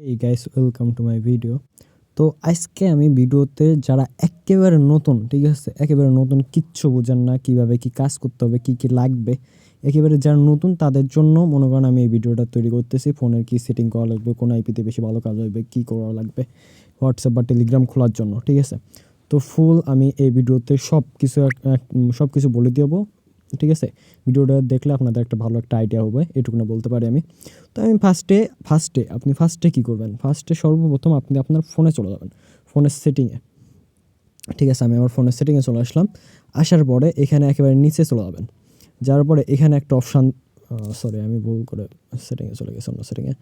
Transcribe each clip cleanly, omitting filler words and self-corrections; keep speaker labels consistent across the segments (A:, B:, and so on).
A: এই guys welcome to my video. তো আজকে আমি ভিডিওতে যারা একেবারে নতুন, ঠিক আছে, একেবারে নতুন, কিচ্ছু বোঝেন না কীভাবে কী কাজ করতে হবে, কী কী লাগবে, একেবারে যারা নতুন তাদের জন্য মনে করেন আমি এই ভিডিওটা তৈরি করতেছি। ফোনের কী সেটিং করা লাগবে, কোন আইপিতে বেশি ভালো কাজ হবে, কী করা লাগবে হোয়াটসঅ্যাপ বা টেলিগ্রাম খোলার জন্য, ঠিক আছে। তো ফুল আমি এই ভিডিওতে সব কিছু বলে দেবো, ঠিক আছে। ভিডিওটা দেখলে আপনাদের একটা ভালো একটা আইডিয়া হবে, এটুকুনা বলতে পারি আমি। তো আমি ফার্স্টে কী করবেন, ফার্স্টে সর্বপ্রথম আপনি আপনার ফোনে চলে যাবেন, ফোনের সেটিংয়ে, ঠিক আছে। আমি আমার ফোনের সেটিংয়ে চলে আসলাম। আসার পরে এখানে একেবারে নিচে চলে যাবেন, যাওয়ার পরে এখানে একটা অপশান, সরি আমি ভুল করে সেটিংয়ে চলে গেছি, অন্য সেটিংয়ে।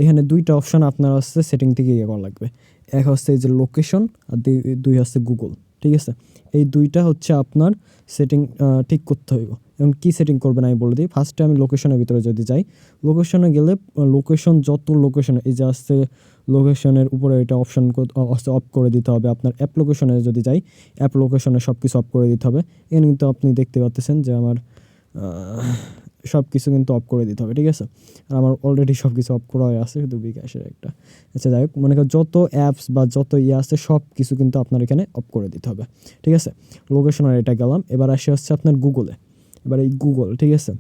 A: এখানে দুইটা অপশান আপনার হচ্ছে সেটিং থেকে ইয়ে করা লাগবে। এক হচ্ছে এই যে লোকেশন, আর দুই হচ্ছে গুগল, ঠিক আছে। এই দুইটা হচ্ছে আপনার সেটিং ঠিক করতে হইব। এখন কী সেটিং করবেন আমি বলে দিই। ফার্স্টে আমি লোকেশনের ভিতরে যদি যাই, লোকেশনে গেলে লোকেশন যত লোকেশন এই যে আসছে, লোকেশনের উপরে এটা অপশন অফ করে দিতে হবে। আপনার অ্যাপ লোকেশনে যদি যাই, অ্যাপ লোকেশনে সব কিছু অফ করে দিতে হবে। এখানে কিন্তু আপনি দেখতে পাচ্ছেন যে আমার সব কিছু কিন্তু অফ করে দিতে হবে, ঠিক আছে। আর আমার অলরেডি সব কিছু অফ করা আছে, শুধু বিকাশের একটা। আচ্ছা যাই হোক, মনে করেন যত অ্যাপস বা যত আছে সব কিছু কিন্তু আপনার এখানে অফ করে দিতে হবে, ঠিক আছে। লোকেশনের এটা গেলাম। এবার আসে হচ্ছে আপনার গুগলে। এবার এই গুগল, ঠিক আছে,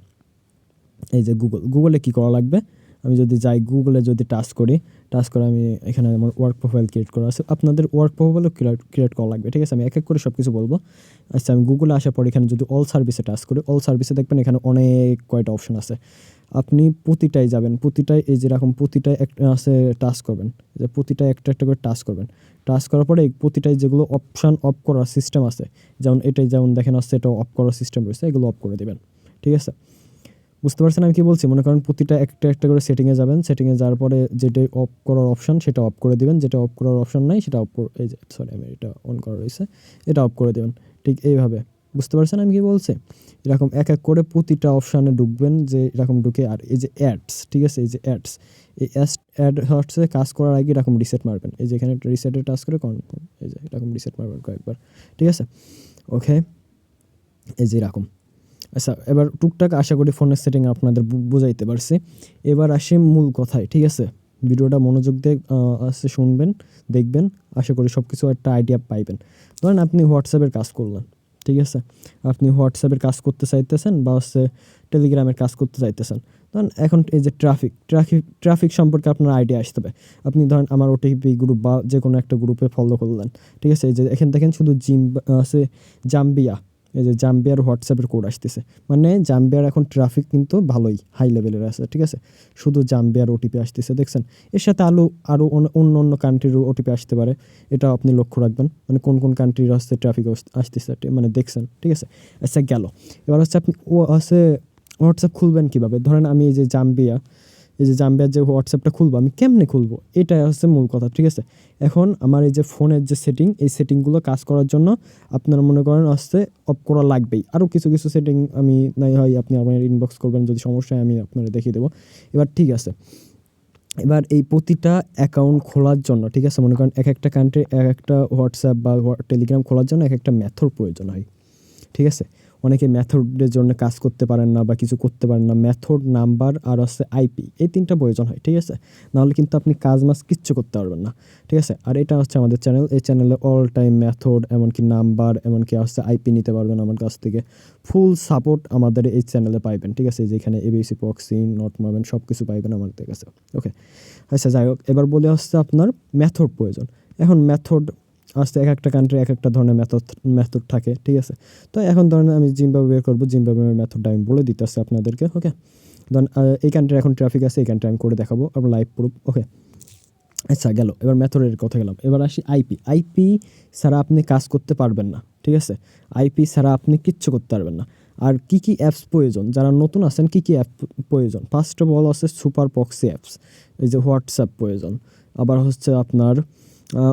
A: এই যে গুগলে কী করা লাগবে, আমি যদি যাই গুগলে যদি টাচ করে আমি এখানে আমার ওয়ার্ক প্রোফাইল ক্রিয়েট করা আছে, আপনাদের ওয়ার্ক প্রোফাইলও ক্রিয়েট করা লাগবে, ঠিক আছে। আমি এক এক করে সব কিছু বলবো। আচ্ছা, আমি গুগলে আসার পর এখানে যদি অল সার্ভিসে টাচ করি, অল সার্ভিসে দেখবেন এখানে অনেক কয়টা অপশন আছে। আপনি প্রতিটাই যাবেন, প্রতিটাই এই যেরকম প্রতিটাই একটা আছে টাচ করবেন, যে প্রতিটাই একটা একটা করে টাচ করবেন। টাচ করার পরে এই প্রতিটাই যেগুলো অপশান অফ করার সিস্টেম আছে, যেমন এটাই যেমন দেখেন আসছে, এটা অফ করার সিস্টেম রয়েছে, এগুলো অফ করে দেবেন, ঠিক আছে। বুঝতে পারছেন আমি কী বলছি? মনে করেন প্রতিটা একটা একটা করে সেটিংয়ে যাবেন, সেটিংয়ে যাওয়ার পরে যেটা অফ করার অপশান সেটা অফ করে দিবেন, যেটা অফ করার অপশান নাই সেটা এই যে সরি আমি এটা অন করা রয়েছে, এটা অফ করে দেবেন, ঠিক এইভাবে। বুঝতে পারছেন আমি কী বলছি? এরকম এক এক করে প্রতিটা অপশানে ঢুকবেন, যে এরকম ঢুকে। আর এই যে অ্যাডস, ঠিক আছে, এই যে অ্যাডস, এই অ্যাড হচ্ছে কাজ করার আগে এরকম রিসেট মারবেন, এই যে এখানে রিসেটে টাচ করে এই যে এরকম রিসেট মারবেন কয়েকবার, ঠিক আছে। ওকে, এই যে এরকম। আচ্ছা, এবার টুকটাক আশা করি ফোনের সেটিং আপনাদের বুঝাইতে পারছি। এবার আসি মূল কথায়, ঠিক আছে। ভিডিওটা মনোযোগ দিয়ে শুনবেন, দেখবেন, আশা করি সব কিছু একটা আইডিয়া পাইবেন। ধরেন আপনি হোয়াটসঅ্যাপের কাজ করলেন, ঠিক আছে। আপনি হোয়াটসঅ্যাপের কাজ করতে চাইতেছেন বা হচ্ছে টেলিগ্রামের কাজ করতে চাইতেছেন। ধরেন এখন এই যে ট্রাফিক সম্পর্কে আপনার আইডিয়া আসতে হবে। আপনি ধরেন আমার ওটিপি গ্রুপ বা যে কোনো একটা গ্রুপে ফলো করলেন, ঠিক আছে। এই যে এখানে দেখেন শুধু আছে জাম্বিয়া, এই যে জাম্বিয়ার হোয়াটসঅ্যাপের কোড আসতেছে, মানে জাম্বিয়ার এখন ট্রাফিক কিন্তু ভালোই হাই লেভেলের আছে, ঠিক আছে। শুধু জাম্বিয়ার ওটিপি আসতেছে, দেখছেন। এর সাথে আরও অন্য অন্য কান্ট্রির ওটিপি আসতে পারে, এটা আপনি লক্ষ্য রাখবেন, মানে কোন কোন কান্ট্রির হচ্ছে ট্রাফিক আসতেছে, মানে দেখছেন, ঠিক আছে। আচ্ছা গেল। এবার হচ্ছে আপনি হোয়াটসঅ্যাপ খুলবেন কীভাবে। ধরেন আমি এই যে জাম্বিয়ার যে হোয়াটসঅ্যাপটা খুলবো, আমি কেমনে খুলবো, এটাই হচ্ছে মূল কথা, ঠিক আছে। এখন আমার এই যে ফোনের যে সেটিং, এই সেটিংগুলো কাজ করার জন্য আপনারা মনে করেন হচ্ছে অফ করা লাগবেই। আরও কিছু কিছু সেটিং আমি নাই হয় আপনি আমার ইনবক্স করবেন, যদি সমস্যা হয় আমি আপনারা দেখিয়ে দেবো। এবার ঠিক আছে, এবার এই প্রতিটা অ্যাকাউন্ট খোলার জন্য, ঠিক আছে, মনে করেন এক একটা কান্ট্রি এক একটা হোয়াটসঅ্যাপ বা টেলিগ্রাম খোলার জন্য এক একটা মেথড প্রয়োজন হয়, ঠিক আছে। অনেকে মেথডের জন্য কাজ করতে পারেন না বা কিছু করতে পারেন না, মেথড, নাম্বার আর হচ্ছে আইপি, এই তিনটা প্রয়োজন হয়, ঠিক আছে। নাহলে কিন্তু আপনি কিচ্ছু করতে পারবেন না, ঠিক আছে। আর এটা হচ্ছে আমাদের চ্যানেল, এই চ্যানেলে অল টাইম মেথড, এমনকি নাম্বার, এমনকি হচ্ছে আইপি নিতে পারবেন আমার কাছ থেকে। ফুল সাপোর্ট আমাদের এই চ্যানেলে পাইবেন, ঠিক আছে। যেখানে এবিসি, প্রক্সি, নট মারবেন, সব কিছু পাইবেন আমাদের কাছে, ওকে। আচ্ছা যাই হোক, এবার বলে হচ্ছে আপনার মেথড প্রয়োজন। এখন মেথড আসতে এক একটা কান্ট্রি এক একটা ধরনের মেথড থাকে, ঠিক আছে। তো এখন ধরেন আমি জিম্বাবুয়ে বের করবো, জিম্বাবুয়ের মেথডটা আমি বলে দিতেছি আপনাদেরকে, ওকে। ধরেন এই কান্ট্রি এখন ট্রাফিক আছে, এই কান্ট্রি আমি করে দেখাবো, আপনার লাইভ প্রুফ, ওকে। আচ্ছা গেল, এবার মেথডের কথা গেলাম। এবার আসি আইপি ছাড়া আপনি কাজ করতে পারবেন না, ঠিক আছে। আইপি ছাড়া আপনি কিচ্ছু করতে পারবেন না। আর কি কি অ্যাপস প্রয়োজন, যারা নতুন আছেন কি কি অ্যাপ প্রয়োজন, ফার্স্ট অফ অল আছে সুপার প্রক্সি অ্যাপস, এই যে হোয়াটসঅ্যাপ প্রয়োজন। আবার হচ্ছে আপনার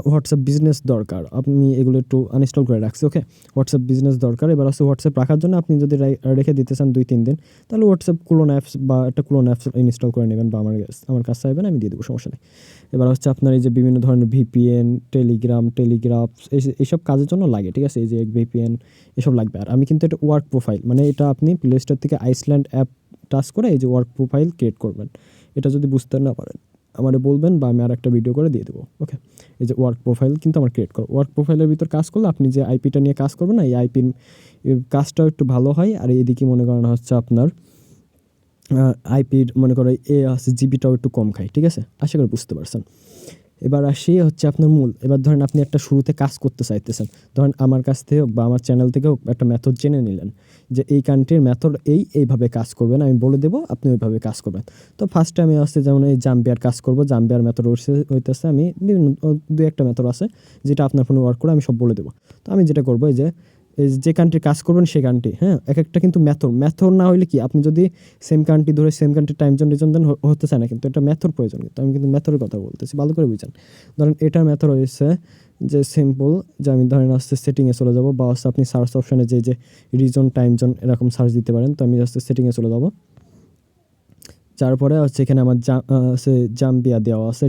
A: হোয়াটসঅ্যাপ বিজনেস দরকার, আপনি এগুলো একটু আনইনস্টল করে রাখছি, ওকে। হোয়াটসঅ্যাপ বিজনেস দরকার। এবার হচ্ছে হোয়াটসঅ্যাপ রাখার জন্য আপনি যদি রেখে দিতে চান 2-3 দিন, তাহলে হোয়াটসঅ্যাপ ক্লোন অ্যাপস বা একটা ক্লোন অ্যাপস ইনস্টল করে নেবেন, বা আমার কাছে চাইবেন, আমি দিয়ে দেবো, সমস্যা নেই। এবার হচ্ছে আপনার এই যে বিভিন্ন ধরনের ভিপিএন, টেলিগ্রাফ এইসব কাজের জন্য লাগে, ঠিক আছে। এই যে ভিপিএন এসব লাগবে। আর আমি কিন্তু এটা ওয়ার্ক প্রোফাইল, মানে এটা আপনি প্লে স্টোর থেকে আইসল্যান্ড অ্যাপ টাচ করে এই যে ওয়ার্ক প্রোফাইল ক্রিয়েট করবেন। এটা যদি বুঝতে না পারেন আমারে বলবেন বা আমি আরেকটা ভিডিও করে দিয়ে দেবো। ওকে, এই যে ওয়ার্ক প্রোফাইল কিন্তু আমার ক্রিয়েট করো। ওয়ার্ক প্রোফাইলের ভিতর কাজ করলে আপনি যে আইপিটা নিয়ে কাজ করবেন না, এই আইপির কাজটাও একটু ভালো হয়। আর এদিকে মনে করেন হচ্ছে আপনার আইপির মনে করো হচ্ছে জিবিটাও একটু কম খায়। ঠিক আছে, আশা করি বুঝতে পারছেন। এবার আসি হচ্ছে আপনার মূল। এবার ধরেন আপনি একটা শুরুতে কাজ করতে চাইতেছেন, ধরেন আমার কাছ থেকে হোক বা আমার চ্যানেল থেকে হোক একটা মেথড জেনে নিলেন যে এই কান্ট্রির মেথড এইভাবে কাজ করবেন, আমি বলে দেবো, আপনি ওইভাবে কাজ করবেন। তো ফার্স্টে আমি আসছে যেমন এই জাম্বিয়ার কাজ করব, জাম্বিয়ার মেথড হইতেছে আমি বিভিন্ন দু একটা মেথড আছে যেটা আপনার ফোনে ওয়ার্ক করে, আমি সব বলে দেবো। তো আমি যেটা করবো এই যে কান্ট্রি কাজ করবেন সেই কান্ট্রি, হ্যাঁ, এক একটা কিন্তু মেথড না হইলে কি, আপনি যদি সেম কান্ট্রি ধরে same country time zone reason দেন হতে চায় না, কিন্তু এটা মেথড প্রয়োজন। কিন্তু আমি কিন্তু মেথডের কথা বলতেছি, ভালো করে বুঝেন। ধরেন এটার মেথড হয়েছে যে সিম্পল, যে আমি ধরেন আসছে সেটিংয়ে চলে যাব, বা হচ্ছে আপনি সার্চ অপশানে যে রিজন টাইম জোন এরকম সার্চ দিতে পারেন। তো আমি আসছে সেটিংয়ে চলে যাব, তারপরে হচ্ছে এখানে আমার জাম্বিয়া দেওয়া আছে,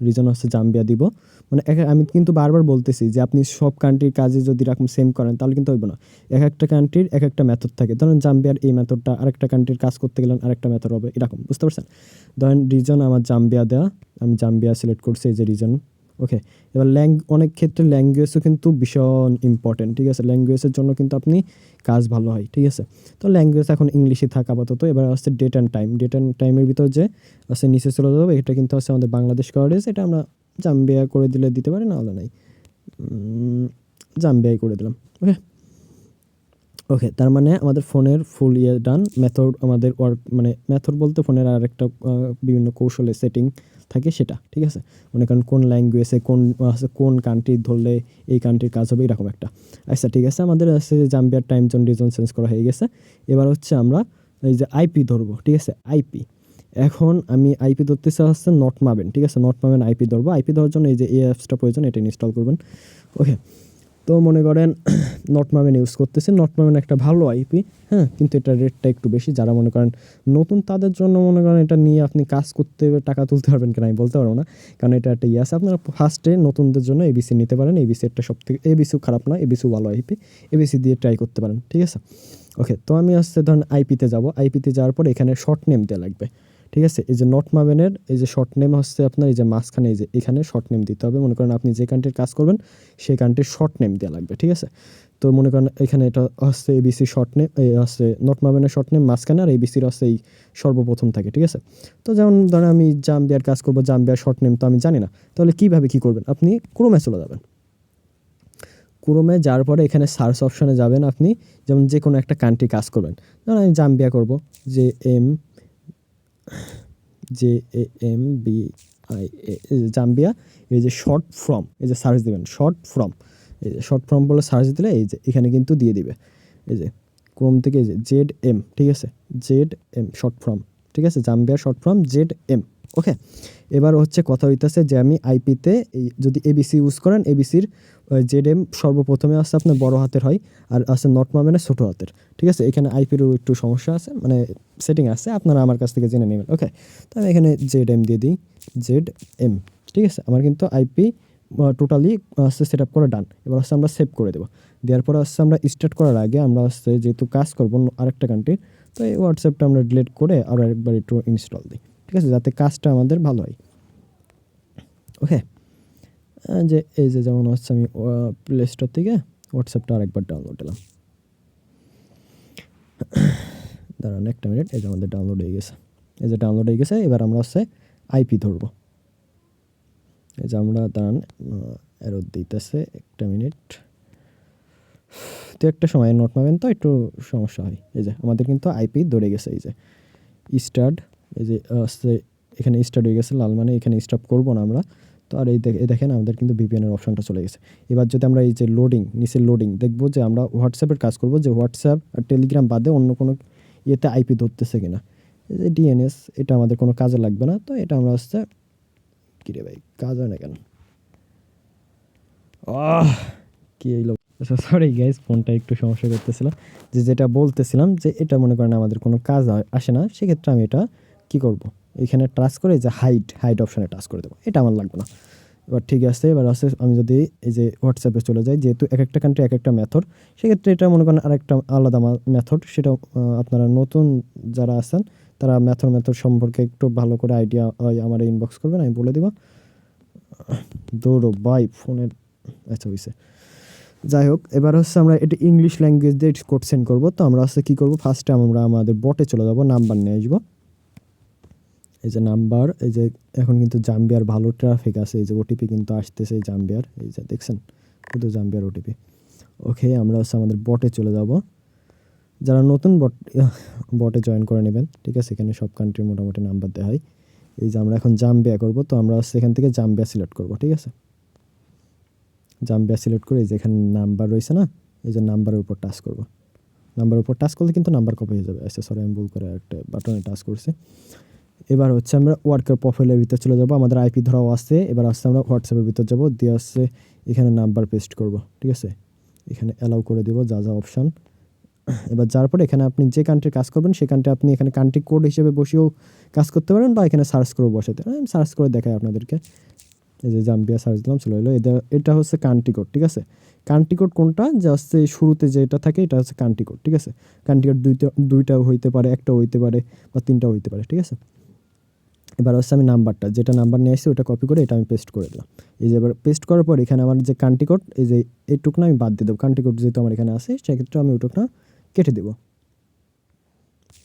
A: রিজন হচ্ছে জাম্বিয়া দিব। মানে আমি কিন্তু বারবার বলতেছি যে আপনি সব কান্ট্রির কাজে যদি এরকম সেম করেন তাহলে কিন্তু হইব না। এক একটা কান্ট্রির এক একটা মেথড থাকে। ধরেন জাম্বিয়ার এই মেথডটা আরেকটা কান্ট্রির কাজ করতে গেলেন আরেকটা মেথড হবে, এরকম, বুঝতে পারছেন? ধরেন রিজন আমার জাম্বিয়া দেওয়া, আমি জাম্বিয়া সিলেক্ট করছি, এই যে রিজন। ওকে, এবার অনেক ক্ষেত্রে ল্যাঙ্গুয়েজও কিন্তু ভীষণ ইম্পর্টেন্ট। ঠিক আছে, ল্যাঙ্গুয়েজের জন্য কিন্তু আপনি কাজ ভালো হয়। ঠিক আছে, তো ল্যাঙ্গুয়েজ এখন ইংলিশে থাকা আপাতত। এবার আসছে ডেট অ্যান্ড টাইমের ভিতর যে আছে নিচে চলে যাবে, এটা কিন্তু আছে আমাদের বাংলাদেশ কভারেজ। এটা আমরা জাম্বিয়া করে দিলে দিতে পারি, নাহলে নাই, জাম্বিয়াই করে দিলাম। ওকে ওকে, তার মানে আমাদের ফোনের ফুল ডান। মেথড আমাদের ওয়ার্ক, মানে মেথড বলতে ফোনের আর একটা বিভিন্ন কৌশলে সেটিং থাকে সেটা। ঠিক আছে, মনে করেন কোন ল্যাঙ্গুয়েজে কোন কান্ট্রি ধরলে এই কান্ট্রির কাজ হবে, এরকম একটা। আচ্ছা ঠিক আছে, আমাদের আছে জাম্বিয়ার টাইম জোন রিজন চেঞ্জ করা হয়ে গেছে। এবার হচ্ছে আমরা এই যে আইপি ধরবো। ঠিক আছে, আইপি, এখন আমি আইপি ধরতে হচ্ছে নট মাবেন। ঠিক আছে, নট মাবেন আইপি ধরবো। আইপি ধরার জন্য এই যে এই অ্যাপসটা প্রয়োজন, এটা ইনস্টল করবেন। ওকে, তো মনে করেন নটমাবেন ইউজ করতেছি। নটমাবেন একটা ভালো আইপি, হ্যাঁ, কিন্তু এটা রেটটা একটু বেশি। যারা মনে করেন নতুন তাদের জন্য মনে করেন এটা নিয়ে আপনি কাজ করতে টাকা তুলতে পারবেন কিনা আমি বলতে পারবো না, কারণ এটা একটা আছে। আপনারা ফার্স্টে নতুনদের জন্য এবিসি নিতে পারেন। এবিসি একটা সব থেকে, এবিসিও খারাপ না, এবিসিও ভালো আইপি, এবিসি দিয়ে ট্রাই করতে পারেন। ঠিক আছে, ওকে, তো আমি হচ্ছে ধরেন আইপিতে যাব। আইপিতে যাওয়ার পর এখানে শর্ট নেম দেওয়া লাগবে। ঠিক আছে, এই যে নট মাবেনের এই যে শর্ট নেম হচ্ছে আপনার এই যে মাঝখানে এই যে এখানে শর্ট নেম দিতে হবে। মনে করেন আপনি যে কান্ট্রির কাজ করবেন সেই কান্ট্রির শর্ট নেম দেওয়া লাগবে। ঠিক আছে, তো মনে করেন এখানে এটা হচ্ছে এবিসি শর্ট নেম, এই হচ্ছে নট মাবেনের শর্ট নেম মাঝখানে, আর এবিসির হচ্ছে এই সর্বপ্রথম থাকে। ঠিক আছে, তো যেমন ধরেন আমি জাম্বিয়ার কাজ করবো, জাম্বিয়ার শর্ট নেম তো আমি জানি না, তাহলে কীভাবে কী করবেন, আপনি ক্রোমে চলে যাবেন। ক্রোমে যাওয়ার পরে এখানে সার্চ অপশানে যাবেন আপনি, যেমন যে কোনো একটা কান্ট্রি কাজ করবেন। ধরেন আমি জাম্বিয়া করবো, JAMBIA, জাম্বিয়া। এই যে শর্ট ফর্ম, এই যে সার্চ দিবেন শর্ট ফর্ম, এই যে শর্ট ফর্ম বলে সার্চ দিলে এই যে এখানে কিন্তু দিয়ে দিবে এই যে ক্রোম থেকে এই যে ZM। ঠিক আছে, ZM শর্ট ফর্ম। ঠিক আছে, জাম্বিয়া শর্ট ফর্ম ZM। ওকে, এবার হচ্ছে কথা হইতেছে যে আমি আইপিতে এই যদি এবিসি ইউজ করেন, এবিসির ZM সর্বপ্রথমে আসছে আপনার বড় হাতের হয়, আর আছে নট মাবেনের ছোটো হাতের। ঠিক আছে, এখানে আইপিরও একটু সমস্যা আছে, মানে সেটিং আছে, আপনারা আমার কাছ থেকে জেনে নেবেন। ওকে, তো আমি এখানে ZM দিয়ে দিই, ZM। ঠিক আছে, আমার কিন্তু আইপি টোটালি হচ্ছে সেট আপ করে ডান। এবার হচ্ছে আমরা সেভ করে দেবো। দেওয়ার পরে হচ্ছে আমরা স্টার্ট করার আগে আমরা হচ্ছে যেহেতু কাজ করবো আরেকটা কান্ট্রির, তো এই হোয়াটসঅ্যাপটা আমরা ডিলিট করে আরও একবার একটু ইনস্টল দিই। ঠিক আছে, যাতে কাজটা আমাদের ভালো হয়। ওকে, যে এই যে যেমন হচ্ছে আমি প্লে স্টোর থেকে হোয়াটসঅ্যাপটা আরেকবার ডাউনলোড দিলাম। দাঁড়ান একটা মিনিট, এই যে আমাদের ডাউনলোড হয়ে গেছে, এই যে ডাউনলোড হয়ে গেছে। এবার আমরা হচ্ছে আইপি ধরবো। এই যে আমরা দাঁড়ান এরর দিতেছে, একটা মিনিট, তো একটা সময় নোট পাবেন তো একটু সমস্যা হয়। এই যে আমাদের কিন্তু আইপি ধরে গেছে, এই যে স্টার্ট, এই যে আসছে এখানে স্টার্ট হয়ে গেছে লাল, মানে এখানে স্টপ করবো না আমরা। তো আর এই দেখেন আমাদের কিন্তু ভিপিএনের অপশনটা চলে গেছে। এবার যদি আমরা এই যে নিচে লোডিং দেখবো, যে আমরা হোয়াটসঅ্যাপের কাজ করবো, যে হোয়াটসঅ্যাপ আর টেলিগ্রাম বাদে অন্য কোনো ইয়েতে আইপি ধরতেছে কিনা। এই যে ডিএনএস, এটা আমাদের কোনো কাজে লাগবে না, তো এটা আমরা হচ্ছে কিরে ভাই কাজ হয় না কেন, কি এইলো, সরি গাইজ, ফোনটা একটু সমস্যা করতেছিল। যেটা বলতেছিলাম যে এটা মনে করেন আমাদের কোনো কাজ আসে না, সেক্ষেত্রে আমি এটা কী করব, এখানে টাচ করে যে হাইড অপশানে টাচ করে দেবো, এটা আমার লাগবে না। এবার ঠিক আছে, এবার আছে আমি যদি এই যে হোয়াটসঅ্যাপে চলে যাই, যেহেতু এক একটা কান্ট্রি এক একটা মেথড, সেক্ষেত্রে এটা মনে করেন আরেকটা আলাদা মেথড, সেটা আপনারা নতুন যারা আছেন তারা মেথড সম্পর্কে একটু ভালো করে আইডিয়া হয় আমার ইনবক্স করবেন, আমি বলে দিব। দৌড়ো বাই ফোনের, আচ্ছা হয়েছে। যাই হোক, এবার হচ্ছে আমরা এটা ইংলিশ ল্যাঙ্গুয়েজ দিয়ে কোড সেন্ড করবো। তো আমরা হচ্ছে কী করবো, ফার্স্টে আমরা আমাদের বটে চলে যাবো, নাম্বার নিয়ে আসবো। এই যে নাম্বার, এই যে এখন কিন্তু জাম্বিয়ার ভালো ট্রাফিক আছে, এই যে ওটিপি কিন্তু আসতেছে এই জাম্বিয়ার, এই যে দেখছেন শুধু জাম্বিয়ার ওটিপি। ওকে, আমরা হচ্ছে আমাদের বটে চলে যাব। যারা নতুন বটে জয়েন করে নেবেন, ঠিক আছে, এখানে সব কান্ট্রির মোটামুটি নাম্বার দেওয়া হয়। এই যে আমরা এখন জাম্বিয়া করব, তো আমরা হচ্ছে এখান থেকে জাম্বিয়া সিলেক্ট করব, ঠিক আছে। জাম্বিয়া সিলেক্ট করে এই যে এখানে নাম্বার রয়েছে না, এই যে নাম্বারের উপর টাচ করব। নাম্বারের উপর টাচ করলে কিন্তু নাম্বার কপি হয়ে যাবে। আচ্ছা সরি, আমি ভুল করে একটা বাটনে টাচ করছি। এবার হচ্ছে আমরা ওয়ার্কার প্রোফাইলের ভিতরে চলে যাব, আমাদের আইপি ধরাও আছে। এবার আসছে আমরা হোয়াটসঅ্যাপের ভিতর যাব, দিয়ে আসছে এখানে নাম্বার পেস্ট করব, ঠিক আছে। এখানে অ্যালাউ করে দিব যা যা অপশান। এবার যার পরে এখানে আপনি যে কান্ট্রি কাজ করবেন সেই কান্ট্রি আপনি এখানে কান্ট্রি কোড হিসেবে বসেও কাজ করতে পারেন, বা এখানে সার্চ করে বসাতে পারেন। আমি সার্চ করে দেখাই আপনাদেরকে। এই যে জাম্বিয়া সার্চ দিলাম, চলে এলো। এটা হচ্ছে কান্ট্রি কোড, ঠিক আছে। কান্ট্রি কোড কোনটা, যে হচ্ছে শুরুতে যেটা থাকে এটা হচ্ছে কান্ট্রি কোড, ঠিক আছে। কান্ট্রি কোড দুইটাও হইতে পারে, একটাও হইতে পারে, বা তিনটাও হইতে পারে, ঠিক আছে। এবার হচ্ছে আমি নাম্বারটা, যেটা নাম্বার নিয়ে আসছি ওটা কপি করে এটা আমি পেস্ট করে দিলাম। এই যে এবার পেস্ট করার পর এখানে আমার যে কান্ট্রি কোড, এই যে এইটুক না আমি বাদ দিয়ে দেবো, কান্ট্রি কোড যেহেতু আমার এখানে আছে সেক্ষেত্রে আমি ওইটুক না কেটে দেবো।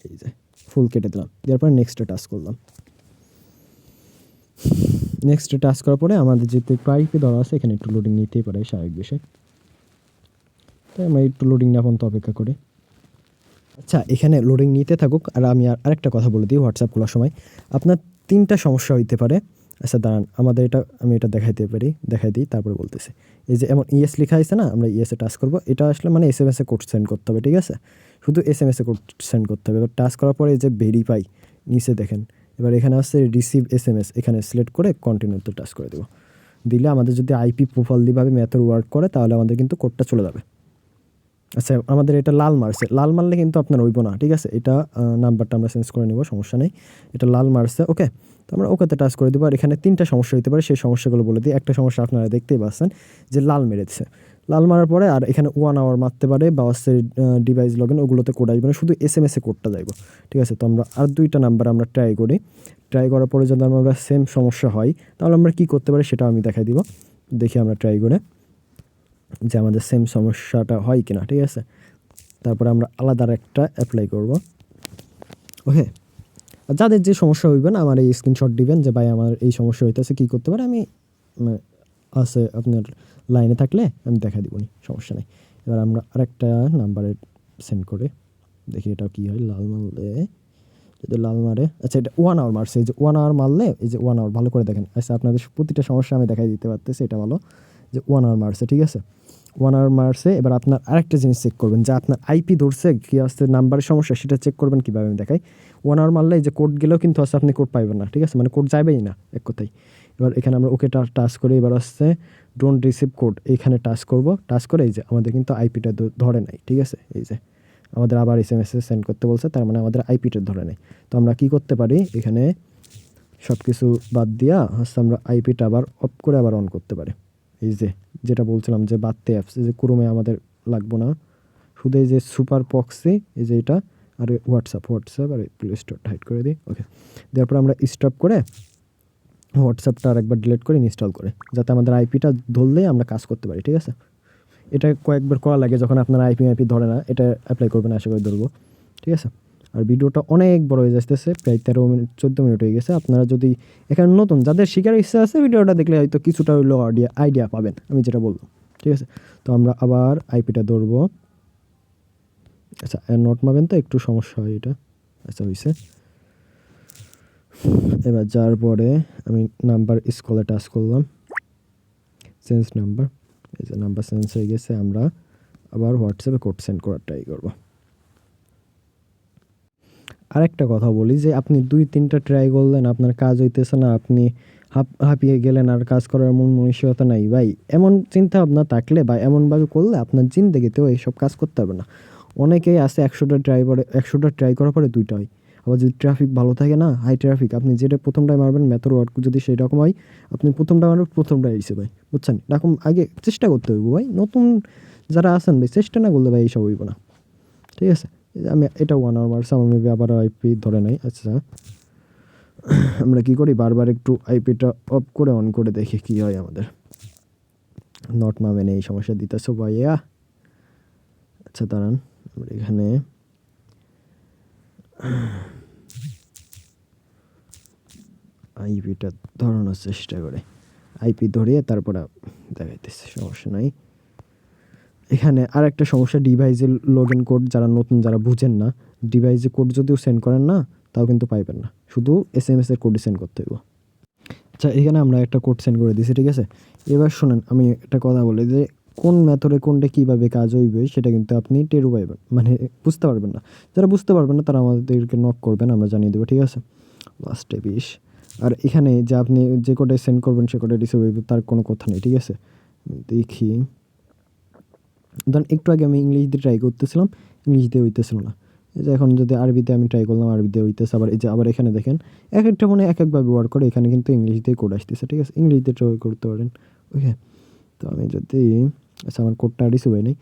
A: এই যে ফুল কেটে দিলাম, দেওয়ার পরে নেক্সটে টাচ করলাম। নেক্সটে টাচ করার পরে আমাদের যেহেতু প্রাইপে ধরা আছে এখানে একটু লোডিং নিতেই পারে স্বাভাবিক বিষয়, তাই আমরা একটু লোডিং না পর্যন্ত অপেক্ষা করি। আচ্ছা, এখানে লোডিং নিতে থাকুক, আর আমি আরেকটা কথা বলে দিই। হোয়াটসঅ্যাপ খোলার সময় আপনার তিনটা সমস্যা হইতে পারে। আচ্ছা দাঁড়ান, আমাদের এটা আমি এটা দেখাই দিই তারপরে বলতেছি। এই যে এমন ইএস লেখা আছে না, আমরা ইএসে টাচ করবো। এটা আসলে মানে এসএমএসে কোড সেন্ড করতে হবে, ঠিক আছে। শুধু এসএমএসে কোড সেন্ড করতে হবে। এবার টাচ করার পরে এই যে ভেরিফাই নিচে দেখেন, এবার এখানে আসছে রিসিভ এসএমএস, এখানে সিলেক্ট করে কন্টিনিউতে টাচ করে দেবো। দিলে আমাদের যদি আইপি প্রোফাইলভাবে মেথড ওয়ার্ক করে তাহলে আমাদের কিন্তু কোডটা চলে যাবে। আচ্ছা, আমাদের এটা লাল মারছে, লাল মারলে কিন্তু আপনার হইব না, ঠিক আছে। এটা নাম্বারটা আমরা চেঞ্জ করে নেব, সমস্যা নেই। এটা লাল মারছে, ওকে। তো আমরা ওকেতে টাচ করে দেবো। আর এখানে তিনটা সমস্যা হতে পারে, সেই সমস্যাগুলো বলে দিই। একটা সমস্যা আপনারা দেখতেই পাচ্ছেন যে লাল মেরেছে। লাল মারার পরে আর এখানে 1 আওয়ার মারতে পারে, বা হচ্ছে ডিভাইস লগইন ওগুলোতে কোড আসবে না, শুধু এসএমএসে কোডটা যাইব, ঠিক আছে। তো আমরা আর দুইটা নাম্বার আমরা ট্রাই করি। ট্রাই করার পরে যদি আমরা সেম সমস্যা হয় তাহলে আমরা কী করতে পারি সেটা আমি দেখাই দিব। দেখি আমরা ট্রাই করে যে আমাদের সেম সমস্যাটা হয় কিনা, ঠিক আছে। তারপরে আমরা আলাদা একটা অ্যাপ্লাই করব, ওকে। যাদের যে সমস্যা হইবে না আমার এই স্ক্রিনশট দিবেন যে ভাই আমার এই সমস্যা হইতেছে, কী করতে পারে। আমি আছে আপনার লাইনে থাকলে আমি দেখা দিবনি, সমস্যা নেই। এবার আমরা আরেকটা নাম্বারে সেন্ড করে দেখি এটা কী হয়। লাল মারলে, যদি লাল মারে, আচ্ছা এটা 1 আওয়ার মারছে। এই যে 1 আওয়ার মারলে, এই যে 1 আওয়ার ভালো করে দেখেন। আচ্ছা, আপনাদের প্রতিটা সমস্যা আমি দেখাই দিতে পারতেছি, এটা ভালো যে 1 আওয়ার মারছে, ঠিক আছে। 1 আওয়ার মারছে। এবার আপনার আরেকটা জিনিস চেক করবেন যে আপনার আইপি ধরছে কি আসছে, নাম্বারের সমস্যা, সেটা চেক করবেন কীভাবে আমি দেখাই। 1 আওয়ার মারলে এই যে কোড গেলেও কিন্তু আসছে আপনি কোড পাইবেন না, ঠিক আছে, মানে কোড যাবেই না এক কথাই। এবার এখানে আমরা ওকে টাচ করে এবার আসছে ডোন্ট রিসিভ কোড, এইখানে টাচ করব। টাচ করে এই যে আমাদের কিন্তু আইপিটা ধরে নাই, ঠিক আছে। এই যে আমাদের আবার এসএমএস সেন্ড করতে বলছে, তার মানে আমাদের আইপিটা ধরে নেই। তো আমরা কি করতে পারি, এখানে সব কিছু বাদ দিয়া হচ্ছে আমরা আইপিটা আবার অফ করে আবার অন করতে পারি। এই যে যেটা বলছিলাম যে বাড়তে অ্যাপস, এই যে ক্রোমে আমাদের লাগবো না, শুধু এই যে সুপার প্রক্সি, এই যে এটা, আর হোয়াটসঅ্যাপ আর প্লে স্টোরটা হাইড করে দিই, ওকে। দেওয়ার পর আমরা স্টপ করে হোয়াটসঅ্যাপটা আরেকবার ডিলিট করে ইনস্টল করে, যাতে আমাদের আইপিটা ধরলেই আমরা কাজ করতে পারি, ঠিক আছে। এটা কয়েকবার করা লাগে যখন আপনার আইপি ধরে না, এটা অ্যাপ্লাই করবেন, আশা করি ধরবো, ঠিক আছে। আর ভিডিওটা অনেক বড় হয়ে যাচ্ছে, প্রায় 13 মিনিট 14 মিনিট হয়ে গেছে। আপনারা যদি এখানে নতুন যাদের শেখার ইচ্ছা আছে ভিডিওটা দেখলে হয়তো কিছুটা হইলেও আইডিয়া পাবেন আমি যেটা বলবো, ঠিক আছে। তো আমরা আবার আইপিটা ধরবো। আচ্ছা, নোট মারবেন তো একটু সমস্যা হয় এটা। আচ্ছা হয়েছে। এবার যার পরে আমি নাম্বার স্কলে টাচ করলাম, চেঞ্জ নাম্বার, এই যে নাম্বার চেঞ্জ হয়ে গেছে। আমরা আবার হোয়াটসঅ্যাপে কোড সেন্ড করার ট্রাই করবো। আরেকটা কথা বলি যে আপনি 2-3টা ট্রাই করলেন, আপনার কাজ হইতেছে না, আপনি হাঁপিয়ে গেলেন, আর কাজ করার মন মানসিকতা নাই, ভাই এমন চিন্তা ভাবনা থাকলে বা এমনভাবে করলে আপনার জিন্দেগিতেও এইসব কাজ করতে হবে না। অনেকেই আছে 100টা ট্রাই করার পরে 2টা হয়। আবার যদি ট্রাফিক ভালো থাকে না, হাই ট্রাফিক, আপনি যেটা প্রথমটায় মারবেন ম্যাথর ওয়ার্ক যদি সেই রকম হয়, আপনি প্রথমটা মারবেন, প্রথমটাই আইছে ভাই, বুঝছেন? এরকম আগে চেষ্টা করতে হইব ভাই, নতুন যারা আছেন ভাই চেষ্টা না করলে ভাই এইসব হইব না, ঠিক আছে? আমি এটা 1 আওয়ার মারছি, আমার মেবি আবার আইপি ধরে নাই। আচ্ছা, আমরা কী করি, বারবার একটু আইপিটা অফ করে অন করে দেখি কী হয় আমাদের। নট মামে নেই সমস্যা দিতেছ ভাইয়া। আচ্ছা দাঁড়ান, আমরা এখানে আইপিটা ধরানোর চেষ্টা করে, আইপি ধরিয়ে তারপর দেখাইতেছে, সমস্যা নাই। এখানে আর একটা সমস্যা, ডিভাইসের লগ ইন কোড যারা নতুন, যারা বুঝেন না, ডিভাইসে কোড যদিও সেন্ড করেন না তাও কিন্তু পাইবেন না, শুধু SMS এর কোডই সেন্ড করতে হইব। আচ্ছা, এখানে আমরা একটা কোড সেন্ড করে দিছি, ঠিক আছে? এবার শোনেন, আমি একটা কথা বলি যে কোন মেথডে কোনটা কীভাবে কাজ হইবে সেটা কিন্তু আপনি টেরও পাইবেন, মানে বুঝতে পারবেন না। যারা বুঝতে পারবেন না তারা আমাদেরকে নক করবেন, আমরা জানিয়ে দেবো, ঠিক আছে? লাস্টে 20। আর এখানে যে আপনি যে কোডে সেন্ড করবেন সে কোডে রিসিভ হইবে তার কোনো কথা নেই, ঠিক আছে? দেখি, ধরেন একটু আগে আমি ইংলিশ দিয়ে ট্রাই করতেছিলাম, ইংলিশ দিয়ে হইতেছিল না। এই যে এখন যদি আরবিতে আমি ট্রাই করলাম, আরবিতে হইতেছে। আবার এই যে আবার এখানে দেখেন এক একটা মানে এক একভাবে ওয়ার্ক করে, এখানে কিন্তু ইংলিশ দিয়ে কোড আসতেছে, ঠিক আছে? ইংলিশ দিয়ে ট্রাই করতে পারেন, ওকে? তো আমি যদি, আচ্ছা আমার কোডটা রিসিভ হয়নি।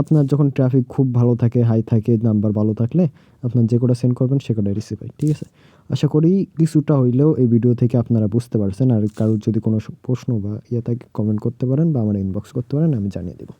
A: আপনার যখন ট্রাফিক খুব ভালো থাকে, হাই থাকে, নাম্বার ভালো থাকলে আপনার যে কোডটা সেন্ড করবেন সে কোডটা রিসিভ হয়, ঠিক আছে? আশা করি কিছুটা হইলেও এই ভিডিও থেকে আপনারা বুঝতে পারছেন। আর কারোর যদি কোনো প্রশ্ন বা ইয়ে থাকে কমেন্ট করতে পারেন বা আমার ইনবক্স করতে পারেন, আমি জানিয়ে দেবো।